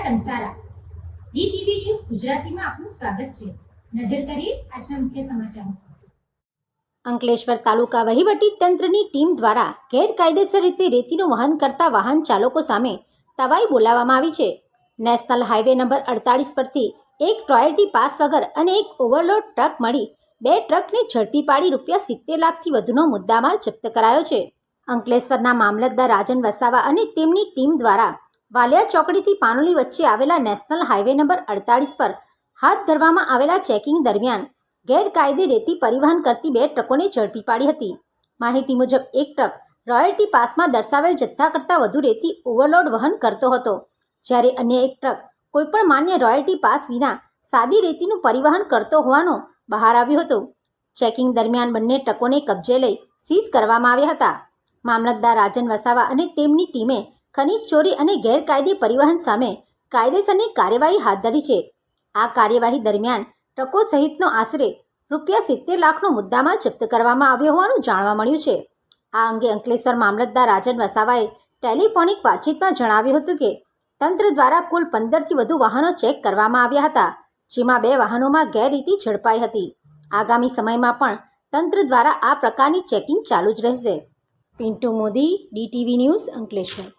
Kansara DTV news ગુજરાતીમાં આપનું સ્વાગત છે। નજર કરીએ આજના મુખ્ય સમાચારો। અંકલેશ્વર તાલુકા વહીવટી તંત્રની ટીમ દ્વારા ગેરકાયદેસર રીતે રેતીનું વહન કરતા વાહન ચાલકો સામે તવાઈ બોલાવવામાં આવી છે। નેશનલ હાઈવે નંબર 48 પરથી એક રોયલ્ટી પાસ વગર અને એક ઓવરલોડ ટ્રક મળી 2 ટ્રકને ઝડપી પાડી ₹70 લાખથી વધુનો મુદ્દામાલ જપ્ત કરાયો છે। અંકલેશ્વરના મામલતદાર રાજન વસાવા અને તેમની ટીમ દ્વારા વાલિયા ચોકડીથી પાનોલી વચ્ચે આવેલા નેશનલ હાઈવે નંબર 48 પર હાથ ધરવામાં આવેલા ચેકિંગ દરમિયાન ગેરકાયદે રેતી પરિવહન કરતી 2 ટ્રકોને ઝડપી પાડી હતી। માહિતી મુજબ એક ટ્રક રોયલ્ટી પાસમાં દર્શાવેલ જથ્થા કરતાં વધુ રેતી ઓવરલોડ વહન કરતો હતો, જ્યારે અન્ય એક ટ્રક કોઈપણ માન્ય રોયલ્ટી પાસ વિના સાદી રેતીનું પરિવહન કરતો હોવાનું બહાર આવ્યું હતું। ચેકિંગ દરમિયાન બંને ટ્રકોને કબજે લઈ સીઝ કરવામાં આવ્યા હતા। મામલતદાર રાજન વસાવા અને તેમની ટીમે ખનીજ ચોરી અને ગેરકાયદે પરિવહન સામે કાયદેસરની કાર્યવાહી હાથ ધરી છે। આ કાર્યવાહી દરમિયાન ટ્રકો સહિતનો આશરે ₹70 લાખનો મુદ્દામાલ જપ્ત કરવામાં આવ્યો હોવાનું જાણવા મળ્યું છે। આ અંગે અંકલેશ્વર મામલતદાર રાજન વસાવાએ ટેલિફોનિક વાતચીતમાં જણાવ્યું હતું કે તંત્ર દ્વારા કુલ 15થી વધુ વાહનો ચેક કરવામાં આવ્યા હતા, જેમાં 2 વાહનોમાં ગેરરીતિ ઝડપાઈ હતી। આગામી સમયમાં પણ તંત્ર દ્વારા આ પ્રકારની ચેકિંગ ચાલુ જ રહેશે। Pintu Modi, DTV news, Ankleshwar.